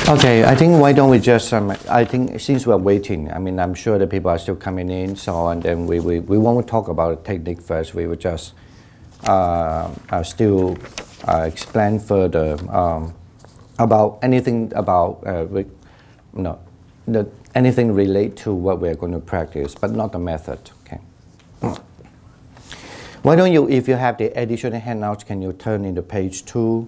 Okay, I think why don't we just, I think since we're waiting, I mean, I'm sure the people are still coming in, so and then we won't talk about the technique first, we will just still explain further about anything about, anything related to what we're going to practice, but not the method, okay? Why don't you, if you have the additional handouts, can you turn into page 2?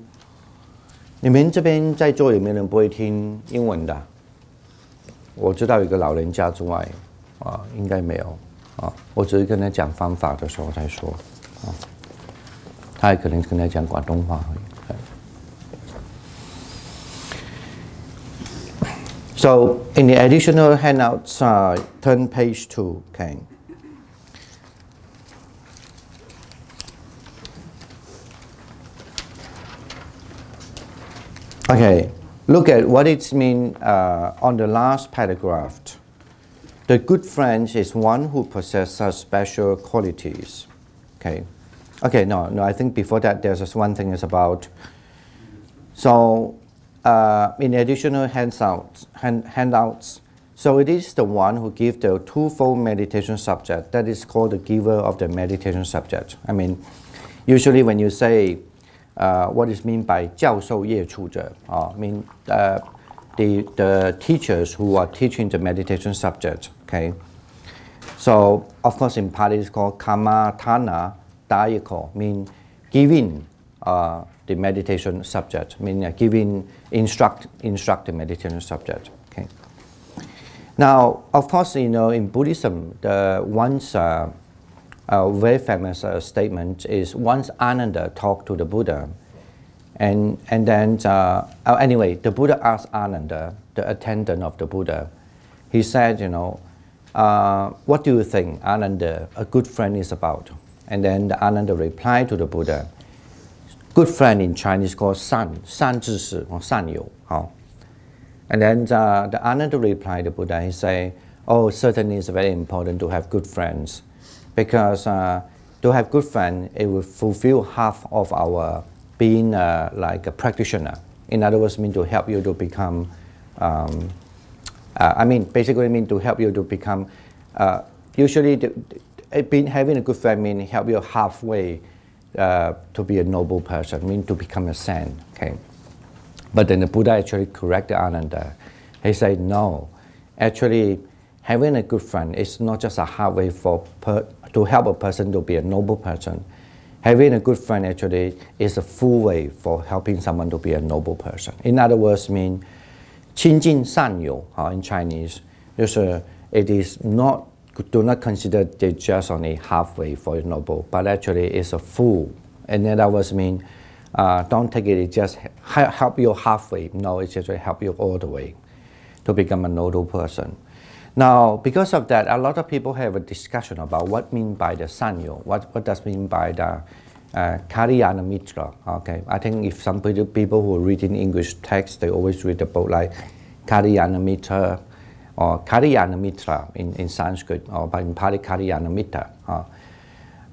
你们这边在座有没有人不会听英文的？我知道有个老人家之外，应该没有，我只是跟他讲方法的时候才说，他也可能跟他讲广东话而已。So in the additional handouts, turn page 2, okay. Okay, look at what it means on the last paragraph. The good friend is one who possesses special qualities. Okay, no, I think before that there's just one thing is about. So, in additional handouts, so it is the one who gives the twofold meditation subject. That is called the giver of the meditation subject. I mean, usually when you say what is meant by 教授业处者, mean the teachers who are teaching the meditation subject. Okay, so of course in Pali it's called Kammatthana Dayako, mean giving the meditation subject, mean giving instruct the meditation subject. Okay. Now, of course, in Buddhism, the once a very famous statement is once Ananda talked to the Buddha, and then anyway, the Buddha asked Ananda, the attendant of the Buddha, he said, what do you think, Ananda, a good friend is about? And then the Ananda replied to the Buddha, good friend in Chinese called san, 善知识 or 善友. And then the Ananda replied to the Buddha, he said, oh, certainly it's very important to have good friends. Because to have good friends, it will fulfill half of our being like a practitioner. In other words, mean to help you to become, basically mean to help you to become, usually having a good friend means help you halfway to be a noble person, mean to become a saint, okay? But then the Buddha actually corrected Ananda. He said, no, actually having a good friend is not just a halfway to help a person to be a noble person. Having a good friend actually is a full way for helping someone to be a noble person. In other words, mean 亲近善友 in Chinese, it is not, do not consider it just only halfway for noble, but actually it's a full. In other words, mean don't take it just help you halfway. No, it's actually help you all the way to become a noble person. Now, because of that, a lot of people have a discussion about what mean by the sanyo, what does mean by the Kalyana Mitra. Okay, I think if some people who are reading English text, they always read the book like Kalyana Mitra or Kalyana Mitra in Sanskrit, or in Pali Kalyana Mitra,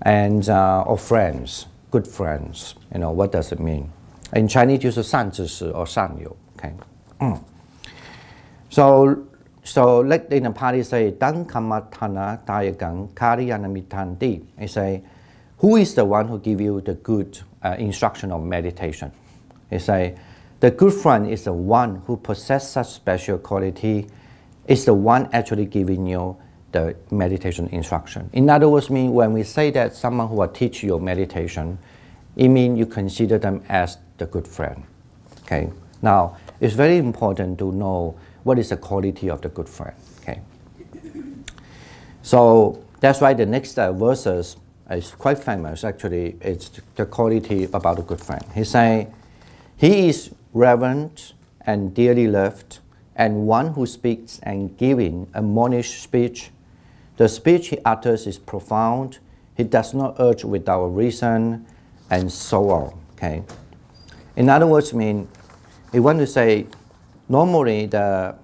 and or friends, good friends. What does it mean? In Chinese, it's 善知识 or 善友. Okay, So let in the Pali say, Dan Kammatthana Dayagang Kalyana Mittanti. They say, who is the one who give you the good instruction of meditation? They say, the good friend is the one who possesses such special quality, is the one actually giving you the meditation instruction. In other words, when we say that someone who will teach you meditation, it means you consider them as the good friend. Okay. Now, it's very important to know what is the quality of the good friend. Okay. So that's why the next verses is quite famous. Actually, it's the quality about a good friend. He say, he is reverent and dearly loved, and one who speaks and giving a monish speech. The speech he utters is profound. He does not urge without reason, and so on. Okay. In other words, we want to say, normally the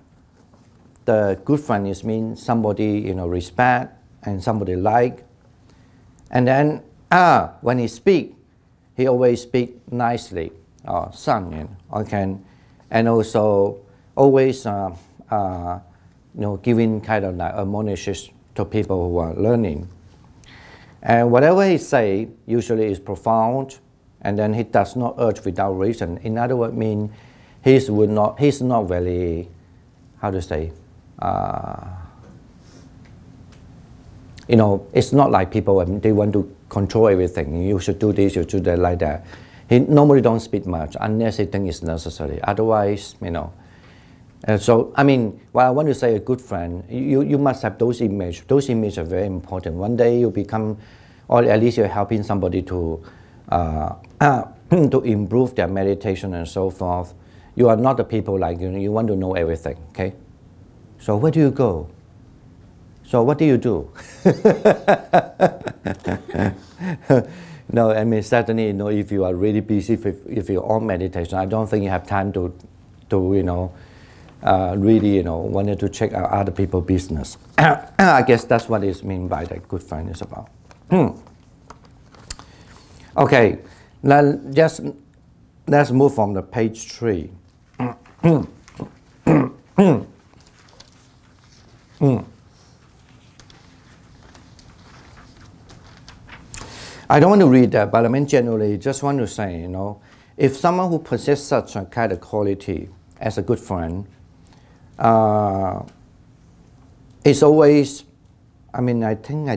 good friend is somebody respect and somebody like, and then when he speak, he always speak nicely, okay, and also always giving kind of like admonitions to people who are learning. And whatever he say usually is profound, and then he does not urge without reason. In other words, mean he's not very, how to say, it's not like people they want to control everything. You should do this, you should do that, like that. He normally don't speak much unless he thinks it's necessary. Otherwise, so, I mean, what I want to say, a good friend, you must have those images. Those images are very important. One day you become, or at least you're helping somebody to to improve their meditation and so forth. You are not the people like, you want to know everything, okay? So where do you go? So what do you do? No, I mean, certainly, if you are really busy, if you're on meditation, I don't think you have time to really, wanted to check out other people's business. I guess that's what is meant by that good friend is about. Okay, let's move from the page 3. I don't want to read that, but I mean generally, just want to say, if someone who possesses such a kind of quality as a good friend, it's always, I mean, I think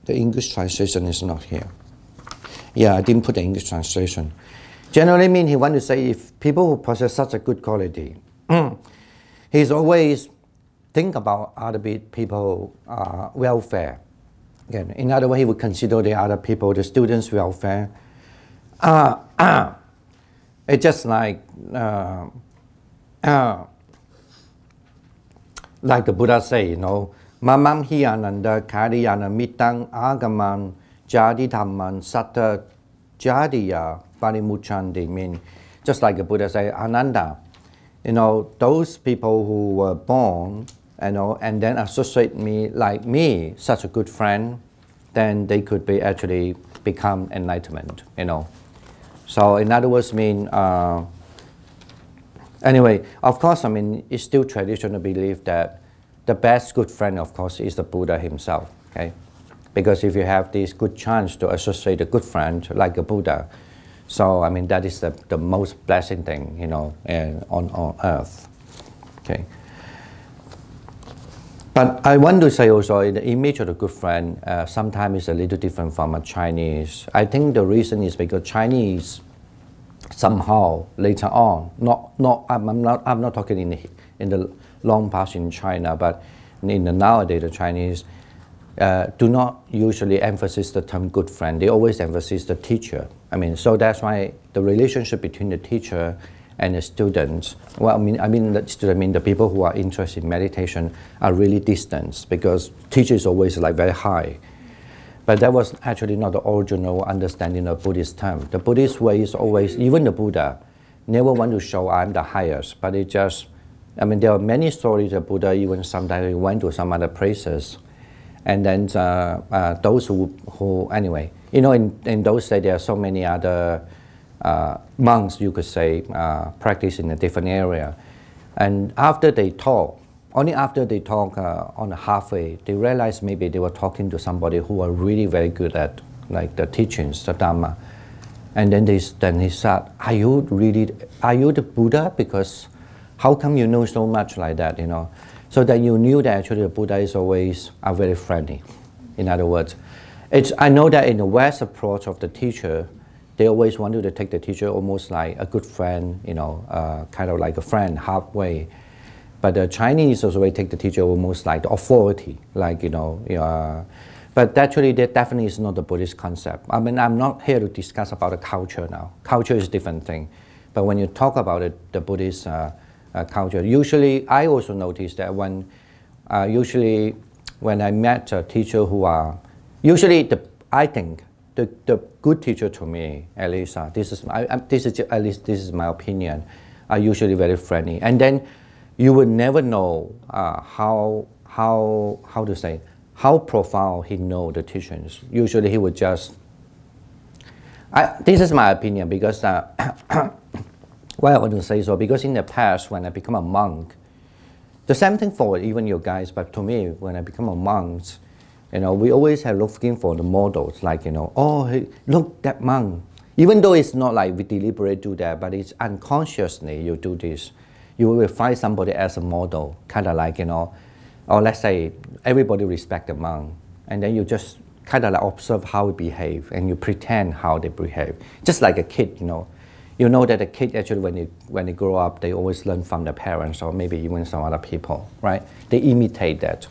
the English translation is not here. Yeah, I didn't put the English translation. Generally mean he want to say if people who possess such a good quality, he's always think about other people's welfare. Again, in other words, he would consider the other people, the students' welfare. It's just like the Buddha say, Mamam hiyananda kariyana mitang agaman jadi dhamman satta jadiya parimuchandi. Mean, just like the Buddha say, Ananda, those people who were born, and then associate me, such a good friend, then they could be actually become enlightenment, So in other words, anyway, of course, I mean, it's still traditional belief that the best good friend, of course, is the Buddha himself, okay? Because if you have this good chance to associate a good friend like a Buddha, so I mean, that is the most blessing thing, on earth, okay? But I want to say also, the image of the good friend sometimes is a little different from a Chinese. I think the reason is because Chinese somehow later on, I'm not talking in the long past in China, but in the nowadays the Chinese do not usually emphasize the term good friend. They always emphasize the teacher. I mean, so that's why the relationship between the teacher and the students, well, the people who are interested in meditation are really distant because teacher is always like very high. But that was actually not the original understanding of Buddhist term. The Buddhist way is always, even the Buddha never want to show I'm the highest, but it just, there are many stories of Buddha, even sometimes he went to some other places. And then those who anyway, in those days there are so many other monks, you could say, practice in a different area. And after they talk, only after they talk on the halfway, they realize maybe they were talking to somebody who were really very good at like the teachings, the Dhamma. And then he said, are you the Buddha? Because how come you know so much like that, So that you knew that actually the Buddha is always very friendly. In other words, I know that in the West approach of the teacher, they always wanted to take the teacher almost like a good friend, kind of like a friend halfway. But the Chinese also take the teacher almost like the authority, like, but actually that definitely is not the Buddhist concept. I mean, I'm not here to discuss about the culture now. Culture is a different thing. But when you talk about it, the Buddhist culture, usually I also noticed that usually when I met a teacher who are, I think the good teacher to me, at least, this is my opinion, are usually very friendly. And then you would never know how to say, how profound he know the teachings. Usually he would just, this is my opinion, because Why I want to say so? Because in the past, when I become a monk, the same thing for even you guys, but to me, when I become a monk, we always have looking for the models, like, oh, hey, look, that monk. Even though it's not like we deliberately do that, but it's unconsciously you do this. You will find somebody as a model, kind of like, or let's say everybody respect the monk, and then you just kind of like observe how they behave, and you pretend how they behave. Just like a kid, You know that a kid actually, when they grow up, they always learn from their parents or maybe even some other people, right? They imitate that.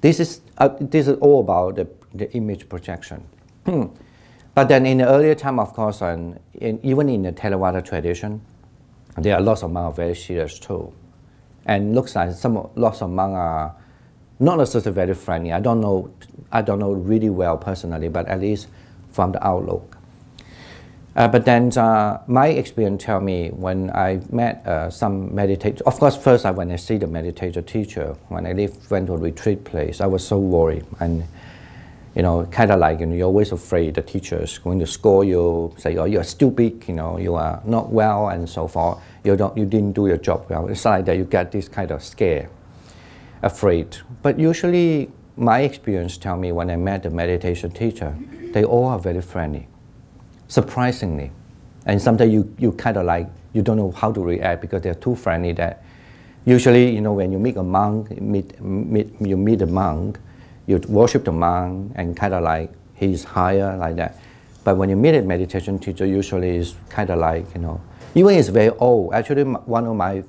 This is all about the image projection. But then in the earlier time, of course, and even in the Theravada tradition, there are lots of monks very serious too. And looks like lots of monks are not necessarily very friendly. I don't know really well personally, but at least from the outlook. But then my experience tell me when I met some meditator, of course first when I see the meditator teacher, when I went to a retreat place, I was so worried and kind of like you're always afraid the teacher is going to score you, say, oh, you're stupid, you are not well and so forth, you didn't do your job well. It's like that you get this kind of scare, afraid. But usually my experience tell me when I met the meditation teacher, they all are very friendly. Surprisingly, and sometimes you kind of like, you don't know how to react because they're too friendly that usually, when you meet a monk, you meet a monk, you worship the monk and kind of like he's higher like that. But when you meet a meditation teacher, usually it's kind of like, even it's very old. Actually, one of my,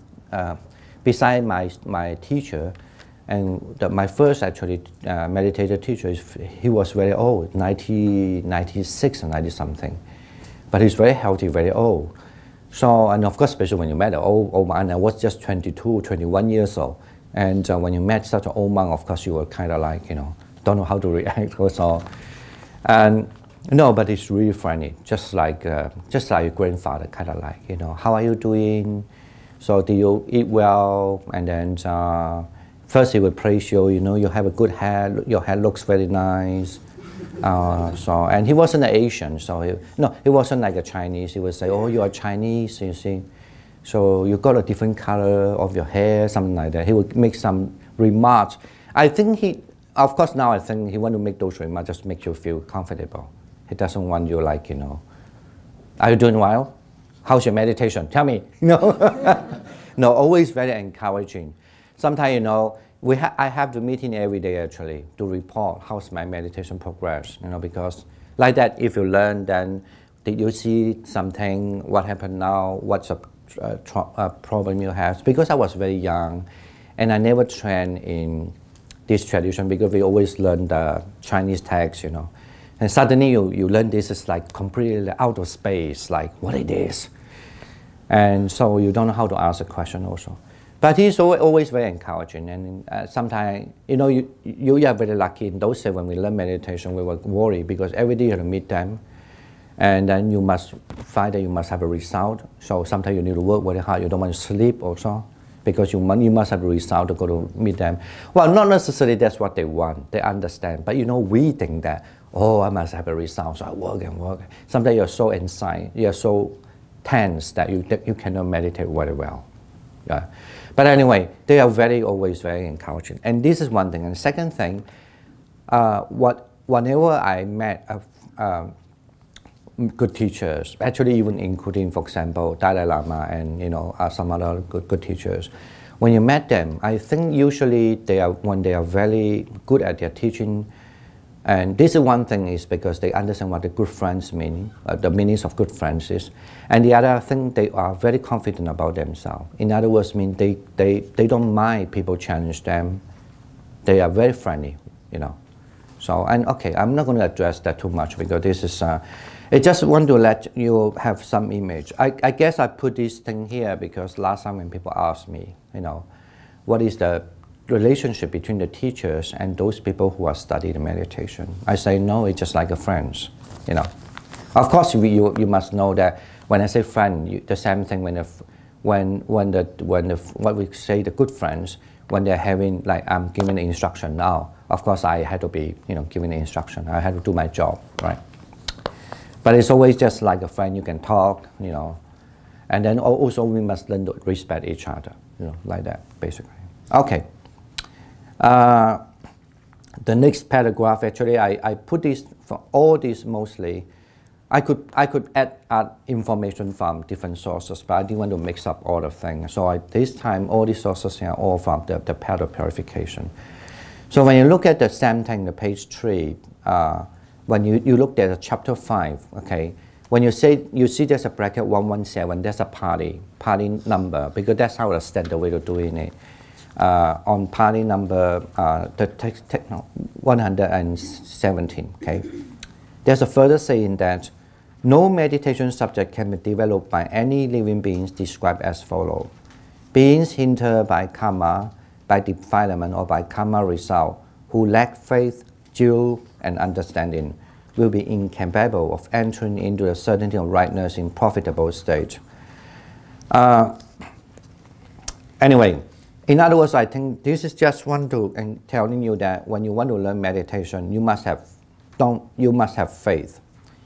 beside my teacher, and my first actually meditator teacher, he was very old, 96 or 90 something. But he's very healthy, very old. So, and of course, especially when you met an old monk, and I was just 22, 21 years old. And when you met such an old monk, of course, you were kind of like, don't know how to react also. And no, but it's really friendly, just like your grandfather, kind of like, how are you doing? So do you eat well? And then first he would praise you, you have a good hair, your hair looks very nice. And he wasn't an Asian, so he wasn't like a Chinese. He would say, oh, you are Chinese, you see. So you got a different color of your hair, something like that. He would make some remarks. I think of course now I think he want to make those remarks just make you feel comfortable. He doesn't want you like, are you doing well? How's your meditation? Tell me, No, always very encouraging. Sometimes, I have the meeting every day actually to report how's my meditation progress, because like that, if you learn, then did you see something, what happened now, what's a problem you have? Because I was very young and I never trained in this tradition because we always learn the Chinese text, And suddenly you learn this is like completely out of space, like what it is. And so you don't know how to ask a question also. But he's always very encouraging, and sometimes, you are very lucky. In those days when we learn meditation, we were worried because every day you have to meet them, and then you must find that you must have a result. So sometimes you need to work very hard. You don't want to sleep also because you must have a result to go to meet them. Well, not necessarily that's what they want. They understand, but we think that, oh, I must have a result, so I work and work. Sometimes you're so inside, you're so tense that you cannot meditate very well. Yeah. But anyway, they are always very encouraging. And this is one thing. And the second thing, whenever I met good teachers, actually even including, for example, Dalai Lama and some other good teachers, when you met them, I think usually when they are very good at their teaching, and this is one thing is because they understand what the good friends mean, the meanings of good friends is. And the other thing, they are very confident about themselves. In other words, they don't mind people challenge them. They are very friendly, So, and okay, I'm not going to address that too much because this is, I just want to let you have some image. I guess I put this thing here because last time when people asked me, what is the relationship between the teachers and those people who are studying meditation, I say no, it's just like a friends, Of course, you must know that when I say friend, the same thing when what we say the good friends, when they're having like I'm giving the instruction now. Of course, I had to be giving the instruction. I had to do my job, right? But it's always just like a friend. You can talk, And then also we must learn to respect each other, like that, basically. Okay. The next paragraph, actually, I put this for all these mostly. I could add information from different sources, but I didn't want to mix up all the things. So this time, all these sources are all from the path of purification. So when you look at the same thing, the page 3, when you look at the chapter 5, okay, when you see there's a bracket 117, that's a party number, because that's how the standard way of doing it. On party number 117, okay, there's a further saying that no meditation subject can be developed by any living beings described as follows. Beings hindered by karma, by defilement, or by karma result, who lack faith, zeal, and understanding, will be incapable of entering into the certainty of rightness in profitable stage. Anyway, in other words, I think this is just telling you that when you want to learn meditation, you must have faith,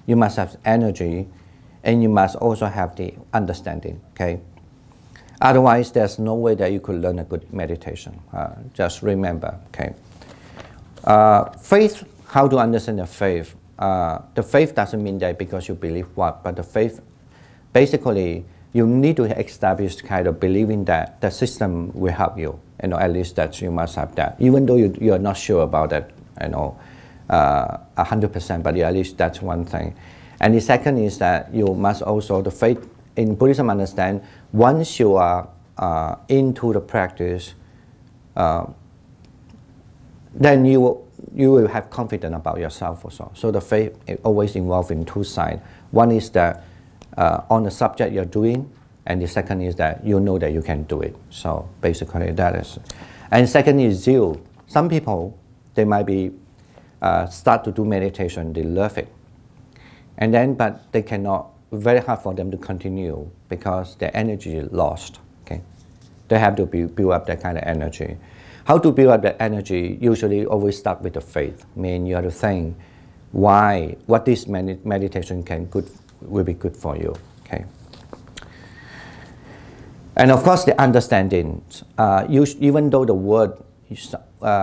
you must have energy, and you must also have the understanding. Okay. Otherwise, there's no way that you could learn a good meditation. Just remember. Okay. Faith. How to understand the faith? The faith doesn't mean that because you believe what, but the faith, basically, you need to establish kind of believing that the system will help you. At least that you must have that, even though you are not sure about that. 100%, but at least that's one thing. And the second is that you must also, the faith in Buddhism understand, once you are into the practice, then you will have confidence about yourself also. So the faith is always involved in two sides. One is that on the subject you're doing, and the second is that you know that you can do it. So basically that is. And second is zeal. Some people, they might be start to do meditation, they love it. And then, but they cannot, very hard for them to continue because their energy is lost. Okay, they have to build up that kind of energy. How to build up that energy? Usually always start with the faith. I mean, you have to think what this meditation will be good for you. Okay. And of course the understanding, even though the word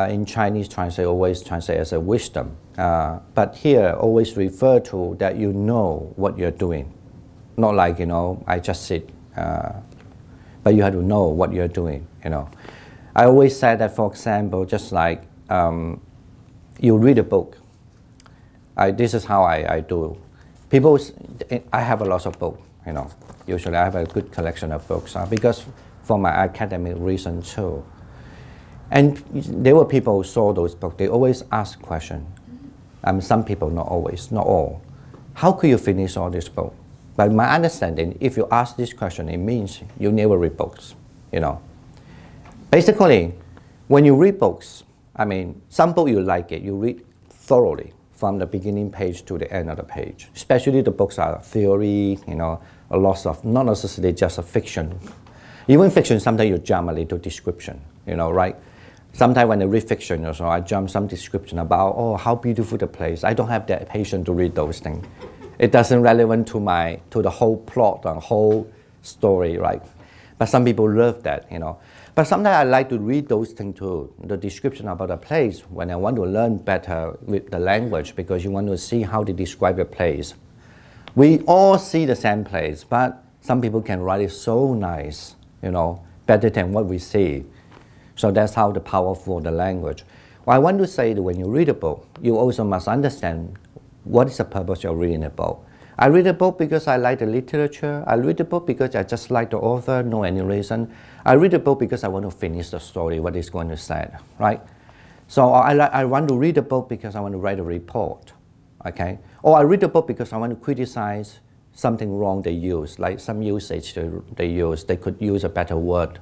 in Chinese always translate as a wisdom, but here always refer to that you know what you're doing. Not like, I just sit, but you have to know what you're doing, I always say that, for example, just like you read a book. This is how I do. I have a lot of books, Usually I have a good collection of books because for my academic reason too. And there were people who saw those books, they always ask questions. Some people, not always, not all. How could you finish all this book? But my understanding, if you ask this question, it means you never read books, Basically, when you read books, some book you like it, you read thoroughly from the beginning page to the end of the page. Especially the books are theory, a lot of, not necessarily just a fiction. Even fiction, sometimes you jump a little description, right? Sometimes when I read fiction, I jump some description about, how beautiful the place. I don't have that patience to read those things. It doesn't relevant to the whole plot, the whole story, right? But some people love that, But sometimes I like to read those things too, the description about a place, when I want to learn better with the language, because you want to see how they describe a place. We all see the same place, but some people can write it so nice, better than what we see. So that's how powerful the language. Well, I want to say that when you read a book, you also must understand what is the purpose of reading a book. I read a book because I like the literature. I read a book because I just like the author, no any reason. I read a book because I want to finish the story, what it's going to say, right? So I want to read a book because I want to write a report, okay? Or I read a book because I want to criticize something wrong they use, like some usage they use. They could use a better word.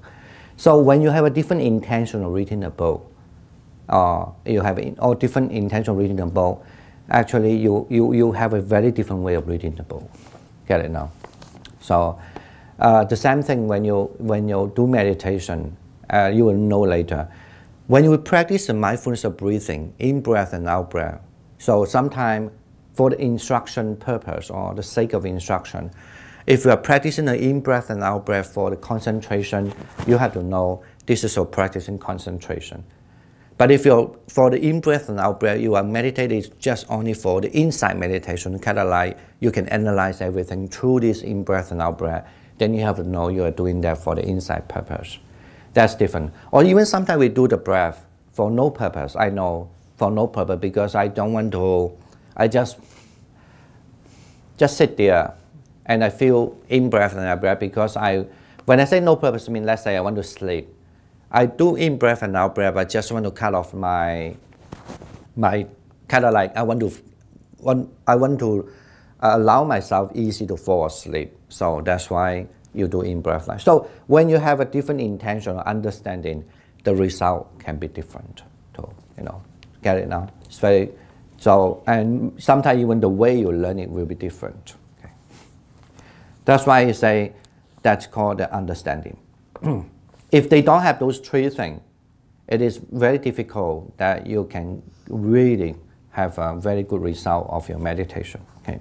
So when you have a different intention of reading a book, you have a different intention of reading a book, actually you have a very different way of reading the book. Get it now? So the same thing when you do meditation, you will know later. When you practice the mindfulness of breathing, in breath and out breath, so sometimes for the instruction purpose or the sake of instruction, If you are practicing the in-breath and out-breath for the concentration, you have to know this is for practicing concentration. But if you're for the in-breath and out-breath, you are meditating just only for the inside meditation, kind of like you can analyze everything through this in-breath and out-breath, then you have to know you are doing that for the inside purpose. That's different. Or even sometimes we do the breath for no purpose. I know, for no purpose, because I don't want to, I just sit there and I feel in-breath and out-breath because when I say no purpose, I mean, let's say I want to sleep. I do in-breath and out-breath, I just want to cut off my kind of like, I want to allow myself easy to fall asleep. So that's why you do in-breath. So when you have a different intention or understanding, the result can be different too, get it now? It's very, so, and sometimes even the way you learn it will be different. Okay. That's why I say that's called the understanding. If they don't have those three things, it is very difficult that you can really have a very good result of your meditation. Okay.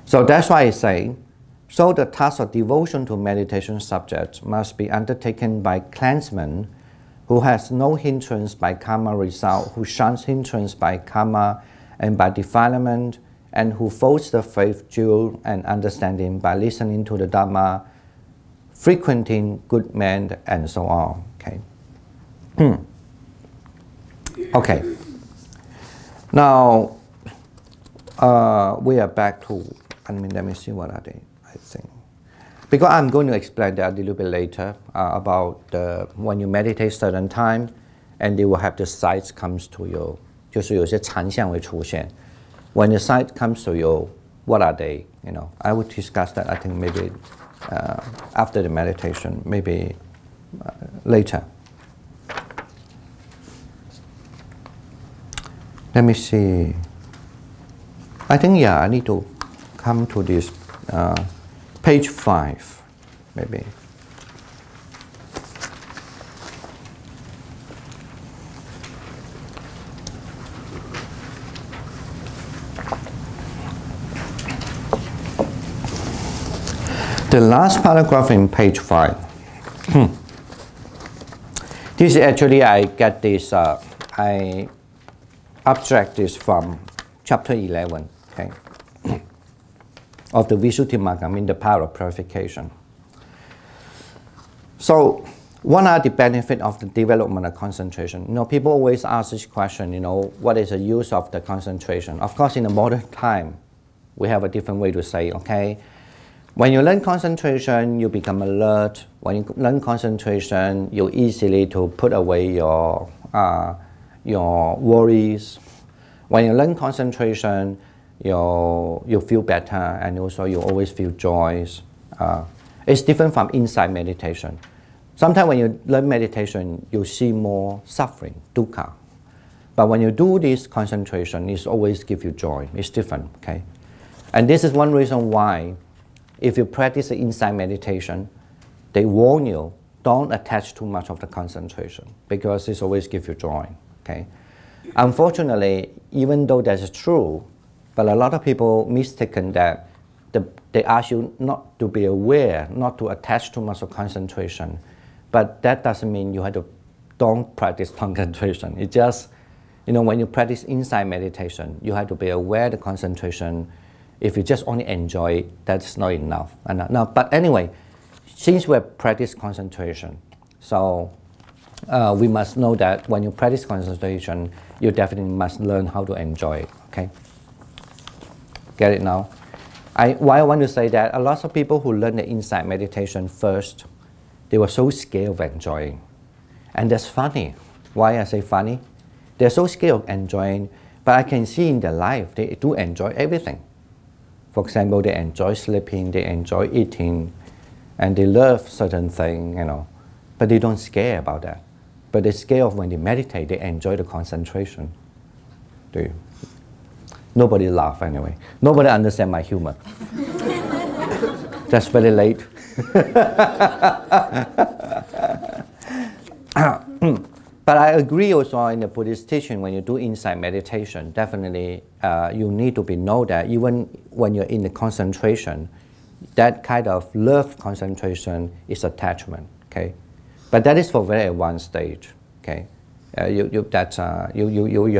So that's why I say, so the task of devotion to meditation subjects must be undertaken by clansmen who has no hindrance by karma result, who shuns hindrance by karma and by defilement, and who folds the faith jewel and understanding by listening to the Dhamma, frequenting good men, and so on. Okay. Okay. Now we are back to, let me see what are they, I think. Because I'm going to explain that a little bit later about when you meditate certain time, and they will have the sights comes to you. 就是有些禅相会出现. When the sight comes to you, what are they? I will discuss that. I think maybe after the meditation, maybe later. Let me see. I think I need to come to this page 5, maybe. The last paragraph in page 5. This is actually, I get this, I abstract this from chapter 11, okay, of the Visuddhimagga, the power of purification. So, what are the benefits of the development of concentration? People always ask this question, what is the use of the concentration? Of course, in the modern time, we have a different way to say, okay, when you learn concentration, you become alert. When you learn concentration, you easily to put away your worries. When you learn concentration, you feel better, and also you always feel joys. It's different from inside meditation. Sometimes when you learn meditation, you see more suffering, dukkha. But when you do this concentration, it always gives you joy. It's different, okay? And this is one reason why, if you practice the inside meditation, they warn you, don't attach too much of the concentration, because this always gives you joy, okay? Unfortunately, even though that's true, but a lot of people mistaken that they ask you not to be aware, not to attach too much of concentration. But that doesn't mean you have to don't practice concentration. It just, when you practice inside meditation, you have to be aware of the concentration. If you just only enjoy it, that's not enough. But anyway, since we practice concentration, so we must know that when you practice concentration, you definitely must learn how to enjoy it, okay? Get it now? Why I want to say that, a lot of people who learn the insight meditation first, they were so scared of enjoying. And that's funny. Why I say funny? They're so scared of enjoying, but I can see in their life, they do enjoy everything. For example, they enjoy sleeping, they enjoy eating, and they love certain things, but they don't scare about that. But they scare of when they meditate, they enjoy the concentration. Nobody laugh anyway. Nobody understand my humor. That's very late. But I agree also in the Buddhist teaching, when you do insight meditation, definitely you need to know that even when you're in the concentration, that kind of love concentration is attachment, okay? But that is for very advanced stage, okay? You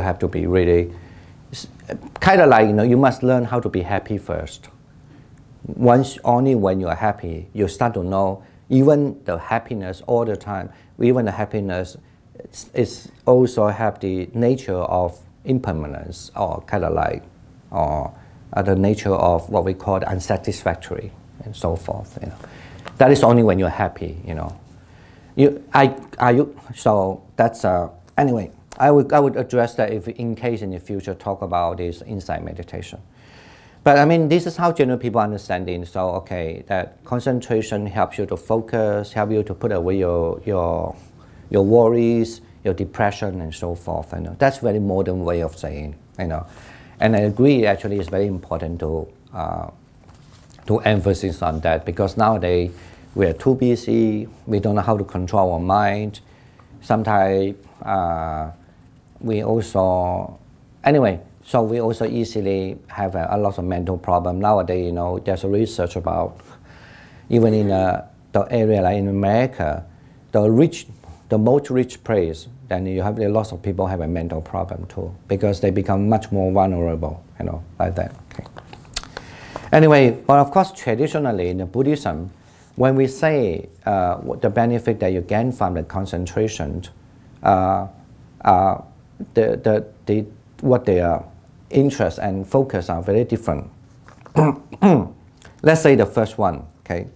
have to be really, kind of like, you must learn how to be happy first. Only when you are happy, you start to know even the happiness all the time, even the happiness is also have the nature of impermanence, or kind of like, or the nature of what we call unsatisfactory and so forth. That is only when you're happy. So that's anyway. I would address that if in case in the future talk about this insight meditation. But I mean, this is how general people understand it. So okay, that concentration helps you to focus, help you to put away your worries, your depression, and so forth. That's very modern way of saying. And I agree. Actually, it's very important to emphasize on that, because nowadays we are too busy. We don't know how to control our mind. Sometimes we also, anyway. So we also easily have a lot of mental problem nowadays. There's a research about, even in the area like in America, the most rich place, then you have lots of people have a mental problem too, because they become much more vulnerable, like that. Okay. Anyway, but of course, traditionally in Buddhism, when we say the benefit that you gain from the concentration, what their interest and focus are very different. Let's say the first one, okay?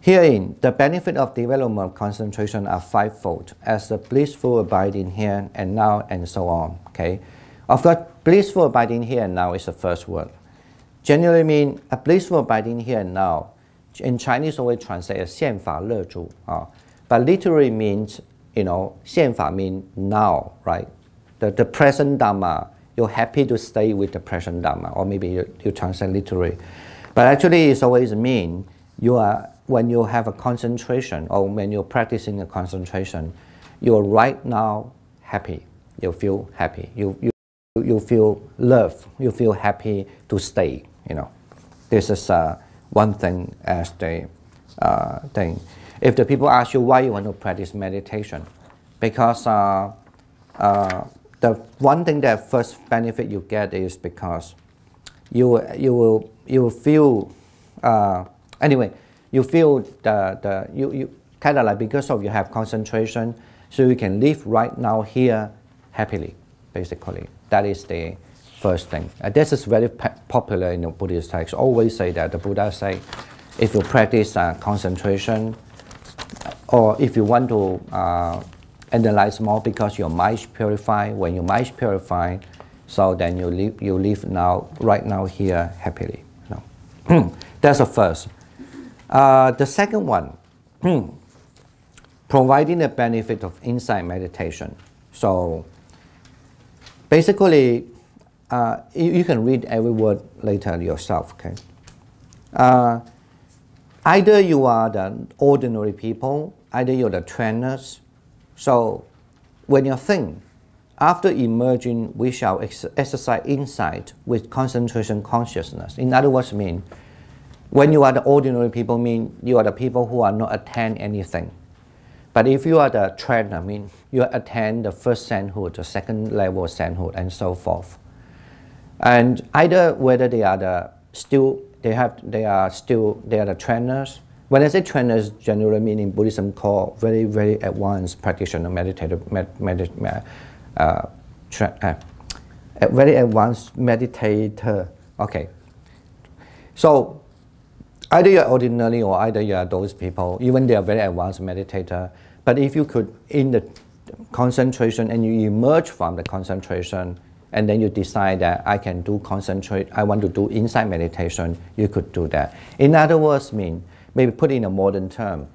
Herein, the benefit of development of concentration are fivefold, as the blissful abiding here and now, and so on, okay? Of course, blissful abiding here and now is the first word. Generally mean a blissful abiding here and now. In Chinese, always translate as 宪法乐住, but literally means, 宪法 means now, right? The present Dhamma, you're happy to stay with the present Dhamma, or maybe you translate literally. But actually, it's always mean when you have a concentration, or when you're practicing a concentration, you're right now happy. You feel happy. You feel love. You feel happy to stay. This is one thing as the thing. If the people ask you why you want to practice meditation, because the one thing that first benefit you get is because you will feel anyway, you feel you kind of like, because of you have concentration, so you can live right now here happily, basically. That is the first thing. This is very popular in the Buddhist text. Always say that the Buddha say, if you practice concentration, or if you want to analyze more, because your mind is purified. When your mind is purified, so then you live now, right now here happily. That's the first. The second one, providing the benefit of insight meditation. So basically, you can read every word later yourself. Okay. Either you are the ordinary people, either you're the trainers. So when you think, after emerging, we shall exercise insight with concentration consciousness. In other words, mean when you are the ordinary people, mean you are the people who are not attend anything. But if you are the trainer, mean you attend the first sainthood, the second level sainthood, and so forth. And either whether they are the trainers. When I say trainers, generally meaning Buddhism called very, very advanced practitioner, very advanced meditator. Okay. So either you are ordinary, or either you are those people, even they are very advanced meditator. But if you could, in the concentration, and you emerge from the concentration, and then you decide that I can do concentrate, I want to do insight meditation, you could do that. In other words, maybe put in a modern term,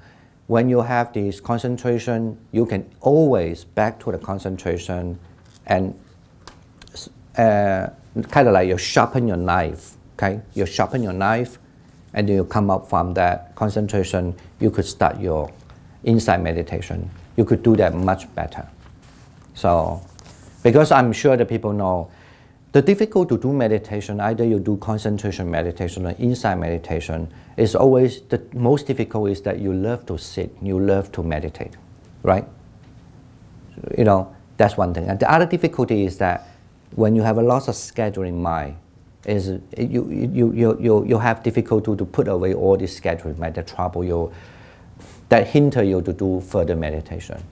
when you have this concentration, you can always back to the concentration, and kind of like you sharpen your knife, okay? You sharpen your knife, and then you come up from that concentration, you could start your insight meditation. you could do that much better. So, because I'm sure that people know, the difficult to do meditation, either you do concentration meditation or insight meditation, is always, the most difficult is that you love to sit, you love to meditate, right? You know, that's one thing. And the other difficulty is that when you have a lot of schedule in mind, is you have difficulty to put away all this schedule, right? That trouble you, that hinder you to do further meditation.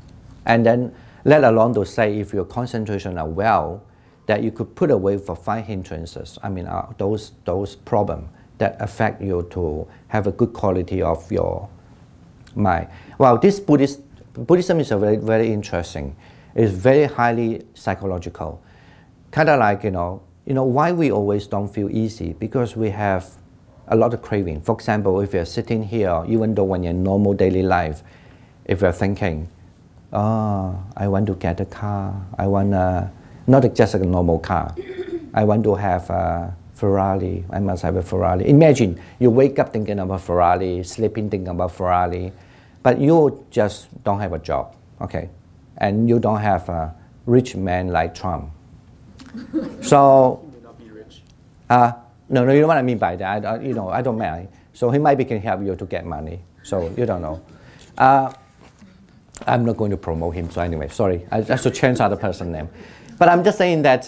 And then, let alone to say if your concentration are well, that you could put away for 5 hindrances. I mean, those problems that affect you to have a good quality of your mind. Well, this Buddhism is a very, very interesting. It's very highly psychological. Kind of like, you know, why we always don't feel easy? Because we have a lot of craving. For example, if you're sitting here, even though when you're in normal daily life, if you're thinking, oh, I want to get a car, I want not just a normal car, I want to have a Ferrari, I must have a Ferrari. Imagine you wake up thinking about Ferrari, sleeping thinking about Ferrari, but you just don't have a job, okay? And you don't have a rich man like Trump. So, he may not be rich. No, you know what I mean by that. I don't mind. So he might can help you to get money. So you don't know. I'm not going to promote him. So anyway, sorry, I should change other person's name. But I'm just saying that.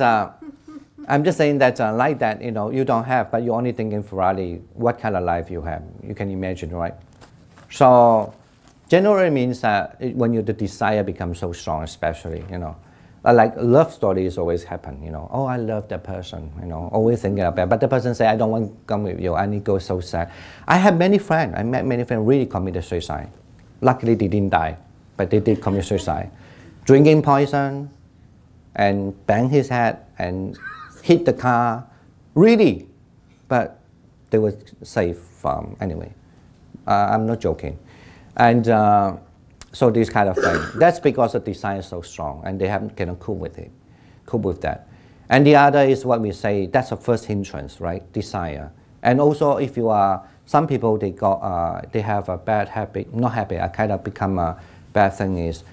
Like that, you don't have, but you're only thinking Ferrari. What kind of life you have? You can imagine, right? So, generally means that when the desire becomes so strong, especially, like love stories always happen, oh, I love that person, always thinking about it. But the person say, I don't want to come with you, I need to go, so sad. I met many friends really committed suicide. Luckily they didn't die, but they did commit suicide. Drinking poison, and bang his head, and hit the car, really. But they were safe from, anyway. I'm not joking. And so this kind of thing. That's because the desire is so strong and they cannot cope with that. And the other is what we say, that's the first hindrance, right? Desire. And also if you are, some people they have a bad habit, not habit, a kind of become a bad thing is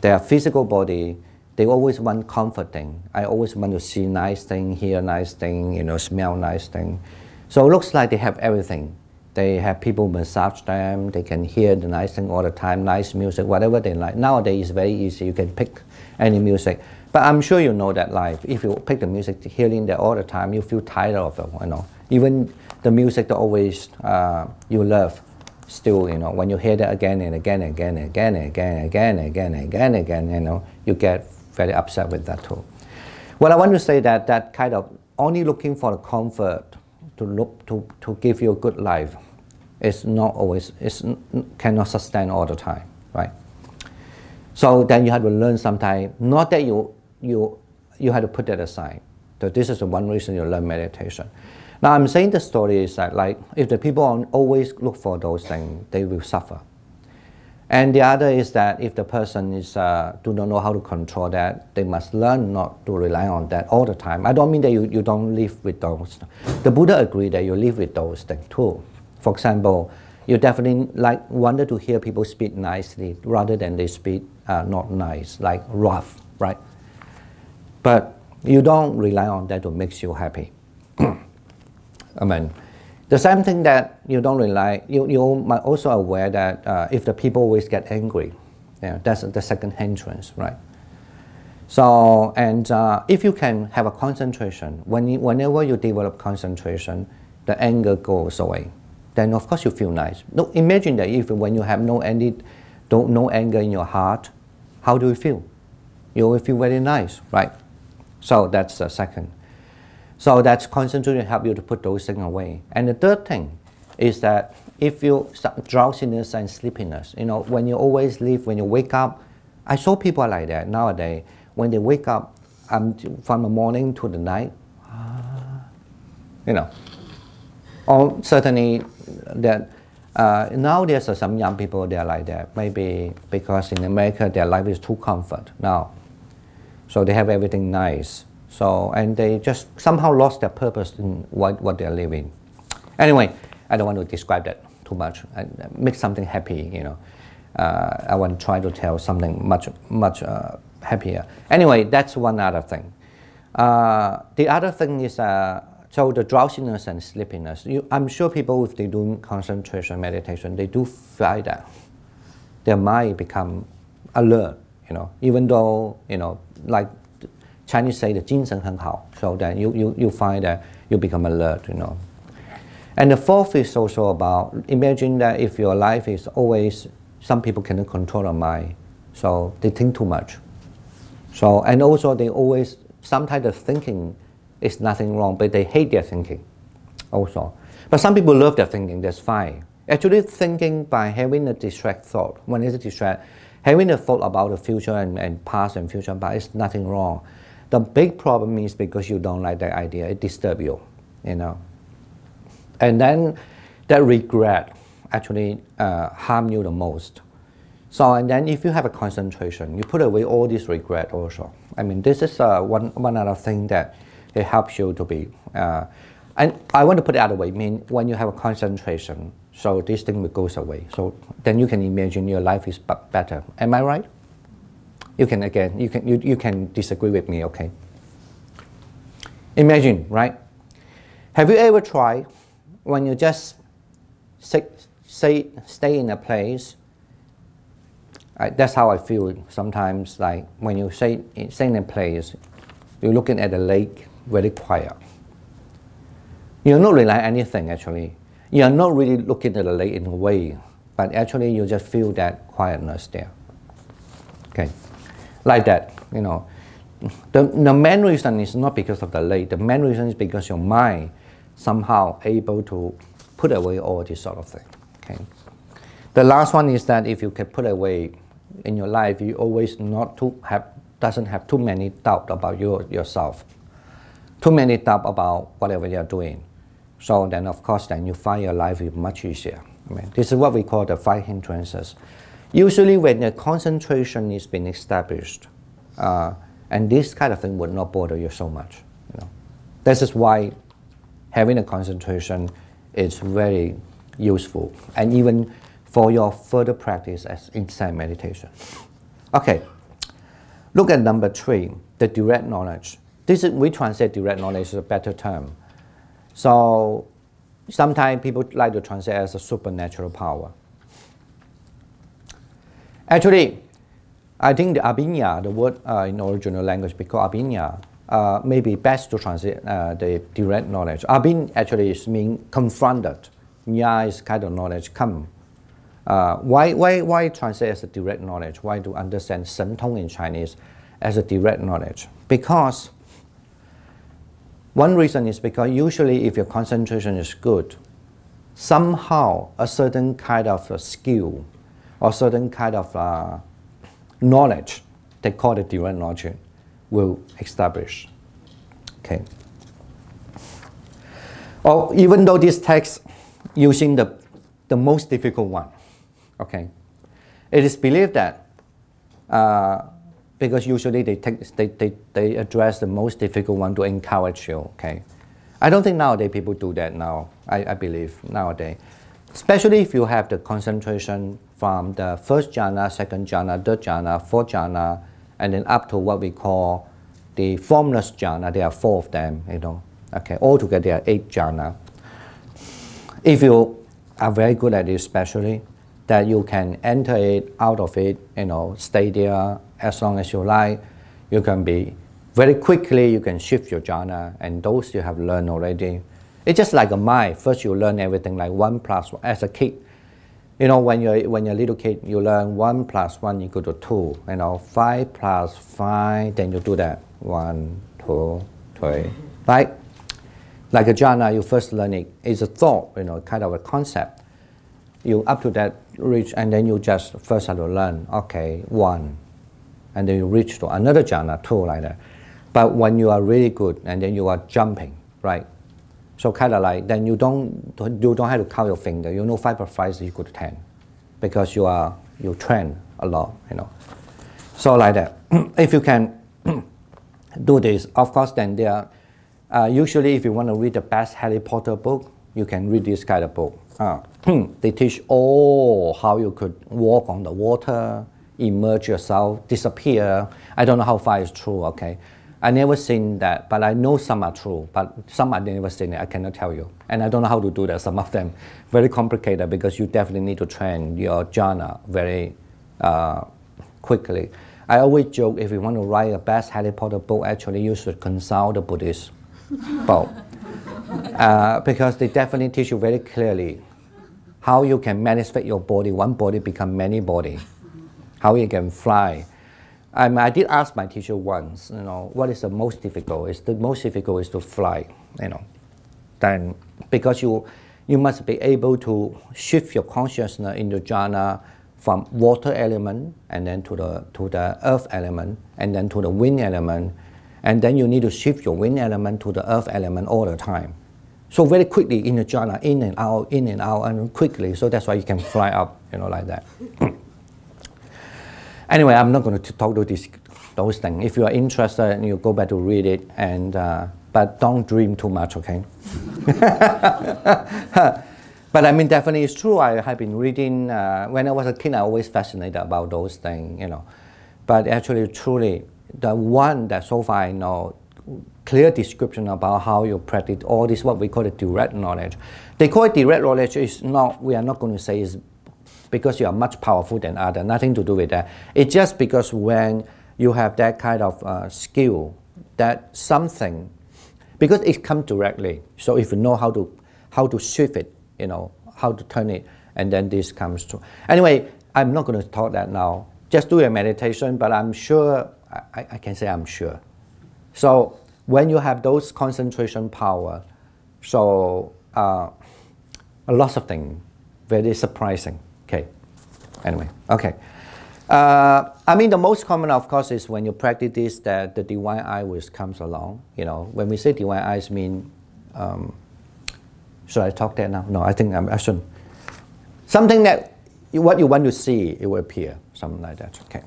their physical body, they always want comforting. I always want to see nice thing, hear nice thing, smell nice thing. So it looks like they have everything. They have people massage them, they can hear the nice thing all the time, nice music, whatever they like. Nowadays it's very easy, you can pick any music. But I'm sure you know that life. If you pick the music, hearing that all the time, you feel tired of it, Even the music that always you love, still, when you hear that again and again and again and again and again and again and again and again and again, you get very upset with that too. Well, I want to say that kind of only looking for the comfort to give you a good life is not always, cannot sustain all the time, right? So then you have to learn sometime, not that you have to put that aside. So this is the one reason you learn meditation. Now I'm saying the story is that like if the people always look for those things, they will suffer. And the other is that if the person do not know how to control that, they must learn not to rely on that all the time. I don't mean that you don't live with those. The Buddha agreed that you live with those things too. For example, you definitely wanted to hear people speak nicely rather than they speak not nice, like rough, right? But you don't rely on that to make you happy. I mean, the same thing that you don't rely, you might also aware that if the people always get angry, that's the second hindrance, right? So, and if you can have a concentration, whenever you develop concentration, the anger goes away. Then of course you feel nice. No, imagine that if when you have no anger in your heart, how do you feel? You will feel very nice, right? So that's the second. So that's concentration help you to put those things away. And the third thing is that if you drowsiness and sleepiness, when you always live, when you wake up, I saw people like that nowadays. When they wake up from the morning to the night, or certainly that now there's some young people they are like that. Maybe because in America their life is too comfort now, so they have everything nice. So, and they just somehow lost their purpose in what they're living. Anyway, I don't want to describe that too much. Make something happy, I want to try to tell something much happier. Anyway, that's one other thing. The other thing is so the drowsiness and sleepiness. I'm sure people, if they do concentration meditation, they do find that their mind become alert. Even though like Chinese say the 精神很好, so that you find that you become alert. And the fourth is also about, imagine that if your life is always, some people cannot control their mind, so they think too much. So, and also they always, sometimes the thinking is nothing wrong, but they hate their thinking also. But some people love their thinking, that's fine. Actually thinking by having a distract thought, when it's a distract, having a thought about the future and past and future, but it's nothing wrong. The big problem is because you don't like that idea, it disturbs you, And then that regret actually harm you the most. So, and then if you have a concentration, you put away all this regret also. I mean, this is one other thing that it helps you to be, and I want to put it other way, mean when you have a concentration, so this thing goes away. So then you can imagine your life is better. Am I right? You can, again, you can disagree with me, okay? Imagine, right? Have you ever tried when you just stay in a place? That's how I feel sometimes, like when you stay in a place, you're looking at the lake, very quiet. You're not relying on anything actually. You're not really looking at the lake in a way, but actually you just feel that quietness there. Okay, like that, The main reason is not because of the lake. The main reason is because your mind somehow able to put away all this sort of thing. Okay. The last one is that if you can put away in your life, you always doesn't have too many doubt about yourself, too many doubt about whatever you're doing. So then, of course, then you find your life is much easier. I mean, this is what we call the 5 hindrances. Usually, when the concentration is being established, and this kind of thing would not bother you so much. This is why having a concentration is very useful, and even for your further practice as insight meditation. Okay, look at number 3, the direct knowledge. We translate direct knowledge as a better term. So sometimes people like to translate as a supernatural power. Actually, I think the abhinya, the word in original language, because abhinya may be best to translate the direct knowledge. Abhin actually means confronted. Nya is kind of knowledge come. Why translate as a direct knowledge? Why to understand 神通 in Chinese as a direct knowledge? Because one reason is because usually if your concentration is good, somehow a certain kind of skill or certain kind of knowledge, they call it direct knowledge, will establish. Okay. Or even though this text using the most difficult one, okay, it is believed that because usually they address the most difficult one to encourage you. Okay, I don't think nowadays people do that now. I believe nowadays, especially if you have the concentration from the first jhana, second jhana, third jhana, fourth jhana, and then up to what we call the formless jhana. There are 4 of them. Okay, altogether there are 8 jhana. If you are very good at it, especially that you can enter it, out of it, stay there as long as you like. You can be very quickly, you can shift your jhana, and those you have learned already. It's just like a mind. First you learn everything like 1 plus 1 as a kid. When you're a little kid, you learn 1 plus 1 equal to 2. 5 plus 5, then you do that. 1, 2, 3, right? Like a jhana, you first learn it. It's a thought, kind of a concept. You up to that reach, and then you just first have to learn, okay, 1. And then you reach to another jhana, 2, like that. But when you are really good, and then you are jumping, right? So kind of like, then you don't have to count your finger. 5 plus 5 is equal to 10. Because you train a lot, So like that. If you can do this, of course, then there are, usually if you want to read the best Harry Potter book, you can read this kind of book. They teach all how you could walk on the water, emerge yourself, disappear. I don't know how far it's true, okay? I never seen that, but I know some are true, but some I never seen it, I cannot tell you. And I don't know how to do that, some of them. Very complicated because you definitely need to train your jhana very quickly. I always joke, if you want to write a best Harry Potter book, actually you should consult the Buddhist book. Because they definitely teach you very clearly how you can manifest your body, one body become many body, how you can fly. I did ask my teacher once, what is the most difficult? The most difficult is to fly, Then, because you must be able to shift your consciousness into jhana from water element, and then to the earth element, and then to the wind element, and then you need to shift your wind element to the earth element all the time. So very quickly in the jhana, in and out, and quickly. So that's why you can fly up, like that. Anyway, I'm not going to talk to those things. If you are interested, you go back to read it, but don't dream too much, okay? But I mean, definitely it's true. I have been reading, when I was a kid, I always fascinated about those things, But actually, truly, the one that so far I know, clear description about how you practice all this, what we call it direct knowledge. They call it direct knowledge, is not, we are not going to say it's because you are much powerful than others, nothing to do with that. It's just because when you have that kind of skill, that something, because it comes directly. So if you know how to shift it, how to turn it, and then this comes to. Anyway, I'm not going to talk that now. Just do a meditation, but I'm sure, I can say I'm sure. So when you have those concentration power, so a lot of things, very surprising. Okay. Anyway, okay. I mean, the most common, of course, is when you practice this, that the divine eye will comes along. When we say divine eyes, mean. Should I talk that now? No, I think I shouldn't. Something that what you want to see, it will appear. Something like that. Okay.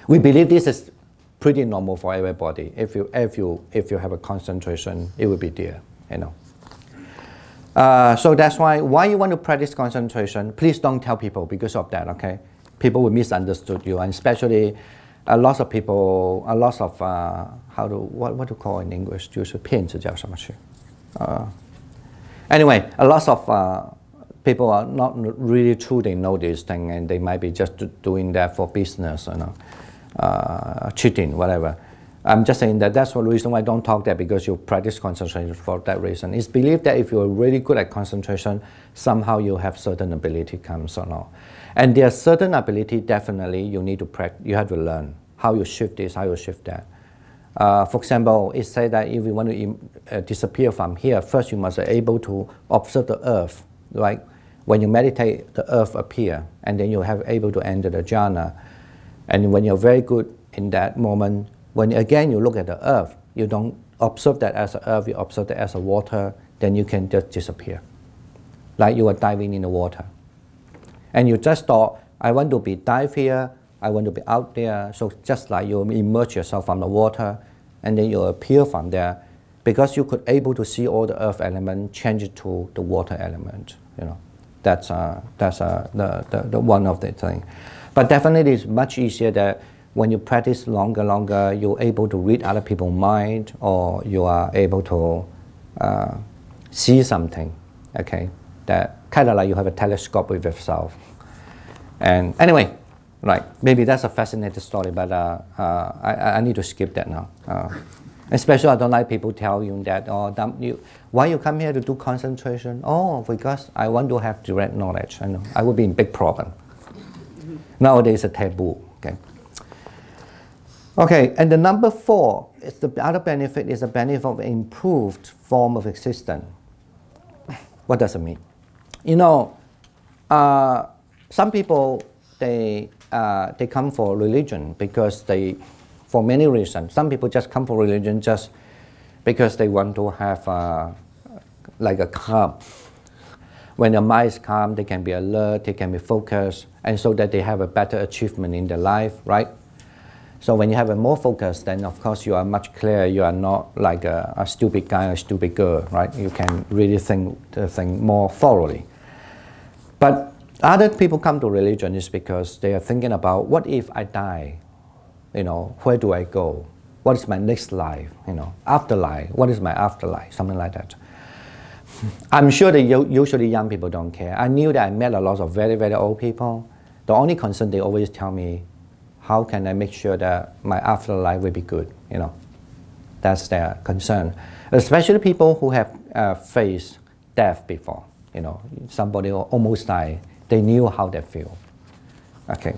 We believe this is pretty normal for everybody. If you have a concentration, it will be there. So that's why you want to practice concentration. Please don't tell people because of that. Okay, people will misunderstood you, and especially a lot of people, what to call in English? 就是骗子叫什么去? Anyway, a lot of people are not really true. They know this thing, and they might be just doing that for business, cheating, whatever. I'm just saying that that's the reason why I don't talk that, because you practice concentration for that reason. It's believed that if you're really good at concentration, somehow you have certain ability comes along. And there's certain ability definitely you need to practice. You have to learn how you shift this, how you shift that. For example, it says that if you want to disappear from here, first you must be able to observe the earth, right? When you meditate, the earth appear, and then you have able to enter the jhana. And when you're very good in that moment, when again you look at the earth, you don't observe that as a earth, you observe that as a water, then you can just disappear. Like you are diving in the water. And you just thought, I want to be dive here, I want to be out there. So just like you immerse yourself from the water, and then you appear from there, because you could able to see all the earth element, change it to the water element. That's the one of the thing. But definitely it's much easier that when you practice longer, you're able to read other people's mind, or you are able to see something, okay? That kind of like you have a telescope with yourself. And anyway, right, maybe that's a fascinating story, but I need to skip that now. Especially I don't like people tell you that, why you come here to do concentration? Oh, because I want to have direct knowledge. I know, I would be in big problem. Nowadays, it's a taboo, okay? Okay, and the number 4, is the other benefit is a benefit of improved form of existence. What does it mean? Some people, they come for religion because for many reasons. Some people just come for religion just because they want to have like a calm. When their mind is calm, they can be alert, they can be focused, and so that they have a better achievement in their life, right? So when you have a more focus, then of course you are much clearer. You are not like a stupid guy or a stupid girl, right? You can really think the thing more thoroughly. But other people come to religion is because they are thinking about, what if I die? Where do I go? What is my next life? Afterlife. What is my afterlife? Something like that. I'm sure that usually young people don't care. I knew that I met a lot of very, very old people. The only concern they always tell me, how can I make sure that my afterlife will be good? That's their concern. Especially people who have faced death before. Somebody almost died. They knew how they feel. Okay.